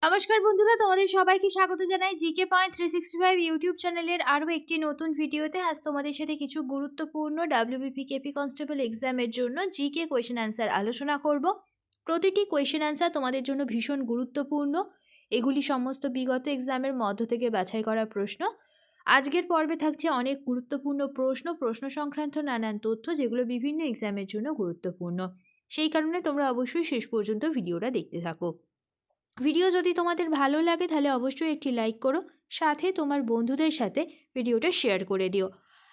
নমস্কার বন্ধুরা, তোমাদের সবাইকে স্বাগত জানাই জিকে পয়েন্ট 365 ইউটিউব চ্যানেলের আরও একটি নতুন ভিডিওতে। আজ তোমাদের সাথে কিছু গুরুত্বপূর্ণ ডাব্লিউবিপি কেপি কনস্টেবল এক্সামের জন্য জিকে কোয়েশ্চেন অ্যান্সার আলোচনা করব। প্রতিটি কোয়েশ্চেন অ্যান্সার তোমাদের জন্য ভীষণ গুরুত্বপূর্ণ। এগুলি সমস্ত বিগত এক্সামের মধ্য থেকে বাছাই করা প্রশ্ন। আজকের পর্বে থাকছে অনেক গুরুত্বপূর্ণ প্রশ্ন সংক্রান্ত নানান তথ্য, যেগুলো বিভিন্ন এক্সামের জন্য গুরুত্বপূর্ণ। সেই কারণে তোমরা অবশ্যই শেষ পর্যন্ত ভিডিওটা দেখতে থাকো। ভিডিও যদি তোমাদের ভালো লাগে তাহলে অবশ্যই একটি লাইক করো, সাথে তোমার বন্ধুদের সাথে ভিডিওটা শেয়ার করে দিও।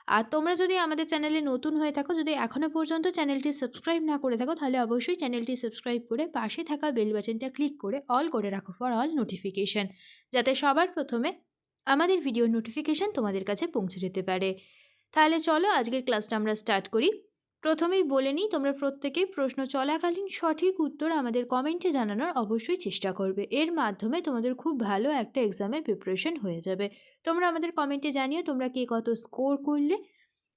আর তোমরা যদি আমাদের চ্যানেলে নতুন হয়ে থাকো, যদি এখনও পর্যন্ত চ্যানেলটি সাবস্ক্রাইব না করে থাকো, তাহলে অবশ্যই চ্যানেলটি সাবস্ক্রাইব করে পাশে থাকা বেল বাটনটা ক্লিক করে অল করে রাখো ফর অল নোটিফিকেশান, যাতে সবার প্রথমে আমাদের ভিডিওর নোটিফিকেশান তোমাদের কাছে পৌঁছে যেতে পারে। তাহলে চলো আজকের ক্লাসটা আমরা স্টার্ট করি। প্রথমেই বলে নিই, তোমরা প্রত্যেকেই প্রশ্ন চলাকালীন সঠিক উত্তর আমাদের কমেন্টে জানানোর অবশ্যই চেষ্টা করবে। এর মাধ্যমে তোমাদের খুব ভালো একটা এক্সামের প্রিপারেশন হয়ে যাবে। তোমরা আমাদের কমেন্টে জানিও তোমরা কে কত স্কোর করলে।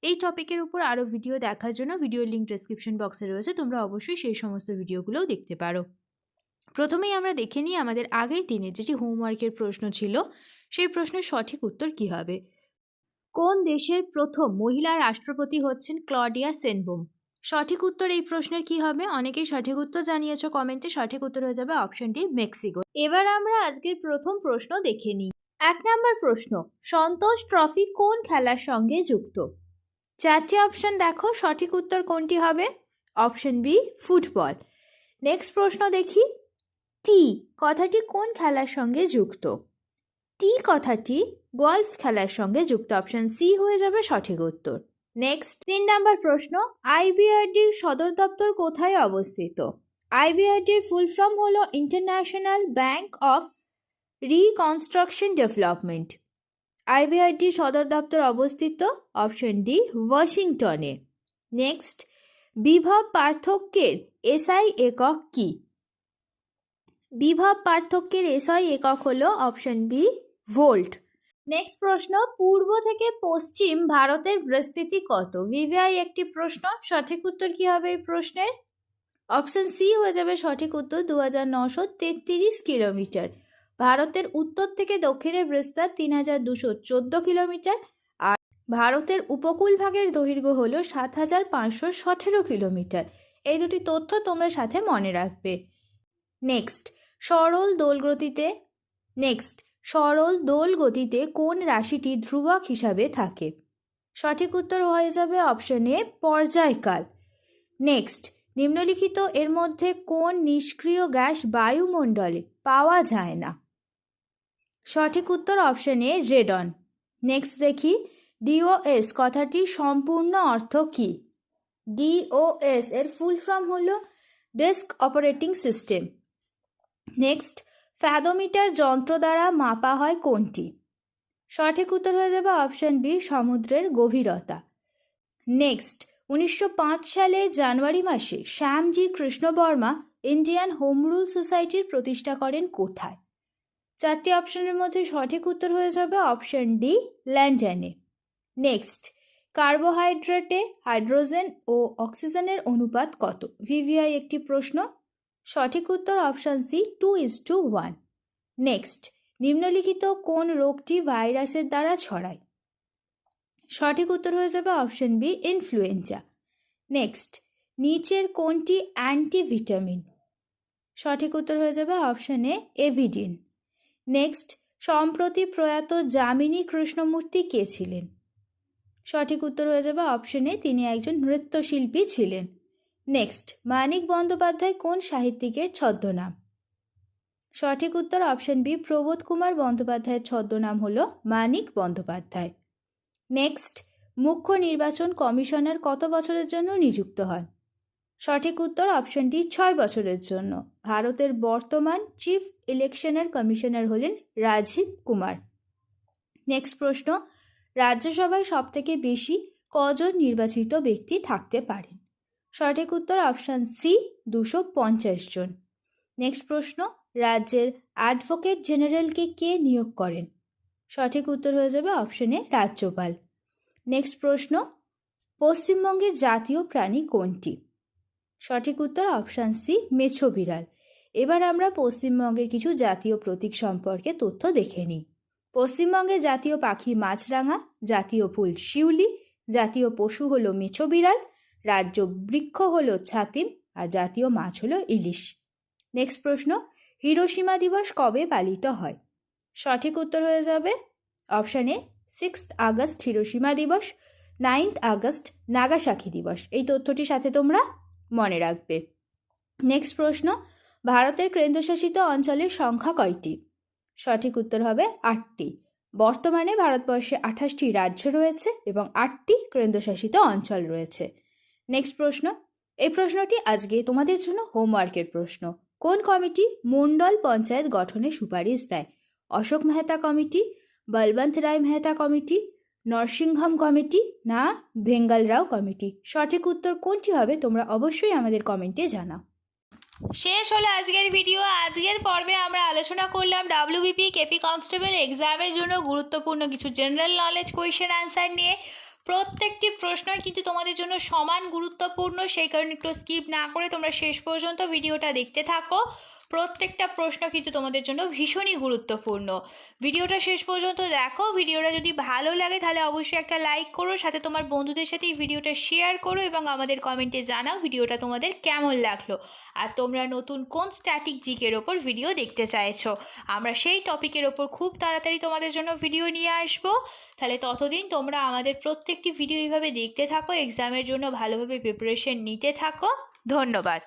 এই টপিকের উপর আরও ভিডিও দেখার জন্য ভিডিওর লিঙ্ক ডেসক্রিপশন বক্সে রয়েছে, তোমরা অবশ্যই সেই সমস্ত ভিডিওগুলোও দেখতে পারো। প্রথমেই আমরা দেখে নিই আমাদের আগের দিনে যেটি হোমওয়ার্কের প্রশ্ন ছিল, সেই প্রশ্নের সঠিক উত্তর কী হবে। কোন দেশের প্রথম মহিলা রাষ্ট্রপতি হচ্ছেন ক্লডিয়া সেনবোম? সঠিক উত্তর এই প্রশ্নের কি হবে? অনেকেই সঠিক উত্তর জানিয়েছো কমেন্টে। সঠিক উত্তর হয়ে যাবে অপশন ডি, মেক্সিকো। এবার আমরা আজকের প্রথম প্রশ্ন দেখে নিই। 1 নম্বর প্রশ্ন, সন্তোষ ট্রফি কোন খেলার সঙ্গে যুক্ত? 4টি অপশন দেখো, সঠিক উত্তর কোনটি হবে? Option B, football. নেক্সট প্রশ্ন দেখি, টি কথাটি কোন খেলার সঙ্গে যুক্ত? টি কথাটি গলফ খেলার সঙ্গে যুক্ত। অপশন সি হয়ে যাবে সঠিক উত্তর। নেক্সট 3 নম্বর প্রশ্ন, আইবিআরডির সদর দপ্তর কোথায় অবস্থিত? আইবিআরডির ফুল ফর্ম হলো international bank of reconstruction development. আইবিআরডির সদর দপ্তর অবস্থিত অপশন ডি, ওয়াশিংটনে। নেক্সট, বিভব পার্থক্যের এসআই একক কি? বিভব পার্থক্যের এসআই একক হলো অপশন বি, ভোল্ট। নেক্সট প্রশ্ন, পূর্ব থেকে পশ্চিম ভারতের বিস্তৃতি কত? ভিভিআই একটি প্রশ্ন। সঠিক উত্তর কি হবে এই প্রশ্নের? অপশন সি হয়ে যাবে সঠিক উত্তর, 2933 কিলোমিটার। ভারতের উত্তর থেকে দক্ষিণের বিস্তার 3214 কিলোমিটার, আর ভারতের উপকূল ভাগের দৈর্ঘ্য হল 7517 কিলোমিটার। এই দুটি তথ্য তোমরা সাথে মনে রাখবে। নেক্সট, সরল দোল গতিতে কোন রাশিটি ধ্রুবক হিসাবে থাকে? সঠিক উত্তর হয়ে যাবে অপশন এ, পর্যায়কাল। নেক্সট, নিম্নলিখিত এর মধ্যে কোন নিষ্ক্রিয় গ্যাস বায়ুমণ্ডলে পাওয়া যায় না? সঠিক উত্তর অপশন এ, রেডন। নেক্সট দেখি, ডিওএস কথাটির সম্পূর্ণ অর্থ কী? ডিওএস এর ফুল ফর্ম হলো desk operating system. Next, fathometer যন্ত্র দ্বারা মাপা হয় কোনটি? সঠিক উত্তর হয়ে যাবে অপশন বি, সমুদ্রের গভীরতা। নেক্সট, 1905 সালে জানুয়ারি মাসে Shyamji Krishnavarma Indian home rule সোসাইটির প্রতিষ্ঠা করেন কোথায়? 4টি অপশনের মধ্যে সঠিক উত্তর হয়ে যাবে অপশন ডি, লন্ডনে। নেক্সট, কার্বোহাইড্রেটে হাইড্রোজেন ও অক্সিজেনের অনুপাত কত? ভিভিআই একটি প্রশ্ন। সঠিক উত্তর অপশন সি, 2:1। নেক্সট, নিম্নলিখিত কোন রোগটি ভাইরাসের দ্বারা ছড়ায়? সঠিক উত্তর হয়ে যাবে অপশন বি, ইনফ্লুয়েঞ্জা। নেক্সট, নিচের কোনটি অ্যান্টিভিটামিন? সঠিক উত্তর হয়ে যাবে অপশন এ, এভিডিন। নেক্সট, সম্প্রতি প্রয়াত যামিনী কৃষ্ণমূর্তি কে ছিলেন? সঠিক উত্তর হয়ে যাবে অপশন এ, তিনি একজন নৃত্যশিল্পী ছিলেন। নেক্সট, মানিক বন্দ্যোপাধ্যায় কোন সাহিত্যিকের ছদ্মনাম? সঠিক উত্তর অপশন বি, প্রবোধ কুমার বন্দ্যোপাধ্যায়ের ছদ্মনাম হলো মানিক বন্দ্যোপাধ্যায়। নেক্সট, মুখ্য নির্বাচন কমিশনার কত বছরের জন্য নিযুক্ত হন? সঠিক উত্তর অপশন ডি, 6 বছরের জন্য। ভারতের বর্তমান চিফ ইলেকশনের কমিশনার হলেন রাজীব কুমার। নেক্সট প্রশ্ন, রাজ্যসভায় সবথেকে বেশি কজন নির্বাচিত ব্যক্তি থাকতে পারেন? সঠিক উত্তর অপশন সি, 250 জন। নেক্সট প্রশ্ন, রাজ্যের অ্যাডভোকেট জেনারেলকে কে নিয়োগ করেন? সঠিক উত্তর হয়ে যাবে অপশন এ, রাজ্যপাল। নেক্সট প্রশ্ন, পশ্চিমবঙ্গের জাতীয় প্রাণী কোনটি? সঠিক উত্তর অপশন সি, মেছো বিড়াল। এবার আমরা পশ্চিমবঙ্গের কিছু জাতীয় প্রতীক সম্পর্কে তথ্য দেখে নিই। পশ্চিমবঙ্গের জাতীয় পাখি মাছরাঙা, জাতীয় ফুল শিউলি, জাতীয় পশু হলো মেছো বিড়াল, রাজ্য বৃক্ষ হলো ছাতিম, আর জাতীয় মাছ হলো ইলিশ। নেক্সট প্রশ্ন, হিরোশিমা দিবস কবে পালিত হয়? সঠিক উত্তর হয়ে যাবে অপশান এ 6 আগস্ট হিরোশিমা দিবস, 9 আগস্ট নাগাসাকি দিবস। এই তথ্যটি সাথে তোমরা মনে রাখবে। নেক্সট প্রশ্ন, ভারতের কেন্দ্রশাসিত অঞ্চলের সংখ্যা কয়টি? সঠিক উত্তর হবে 8টি। বর্তমানে ভারতবর্ষে 28টি রাজ্য রয়েছে এবং 8টি কেন্দ্রশাসিত অঞ্চল রয়েছে। নেক্সট প্রশ্ন, এই প্রশ্নটি আজকে তোমাদের জন্য হোমওয়ার্কের প্রশ্ন। কোন কমিটি মণ্ডল পঞ্চায়েত গঠনের সুপারিশ দেয়? অশোক মেহতা কমিটি, বলবন্ত রায় মেহতা কমিটি, নরসিংহম কমিটি না ভেঙ্গাল রাও কমিটি? সঠিক উত্তর কোনটি হবে তোমরা অবশ্যই আমাদের কমেন্টে জানাও। শেষ হলো আজকের ভিডিও। আজকের পর্বে আমরা আলোচনা করলাম ডাব্লিউবিপি কেপি কনস্টেবল এক্সামের জন্য গুরুত্বপূর্ণ কিছু জেনারেল নলেজ কোয়েশ্চেন অ্যান্সার নিয়ে। প্রত্যেকটি প্রশ্নই কিন্তু তোমাদের জন্য সমান গুরুত্বপূর্ণ, সেই কারণে একটু স্কিপ না করে তোমরা শেষ পর্যন্ত ভিডিওটা দেখতে থাকো। প্রত্যেকটা প্রশ্ন কিন্তু তোমাদের জন্য ভীষণই গুরুত্বপূর্ণ। ভিডিওটা শেষ পর্যন্ত দেখো। ভিডিওটা যদি ভালো লাগে তাহলে অবশ্যই একটা লাইক করো, সাথে তোমার বন্ধুদের সাথে এই ভিডিওটা শেয়ার করো এবং আমাদের কমেন্টে জানাও ভিডিওটা তোমাদের কেমন লাগলো আর তোমরা নতুন কোন স্ট্যাটিক জিকের ওপর ভিডিও দেখতে চাইছো। আমরা সেই টপিকের ওপর খুব তাড়াতাড়ি তোমাদের জন্য ভিডিও নিয়ে আসবো। তাহলে ততদিন তোমরা আমাদের প্রত্যেকটি ভিডিও এইভাবে দেখতে থাকো, এক্সামের জন্য ভালোভাবে প্রিপারেশন নিতে থাকো। ধন্যবাদ।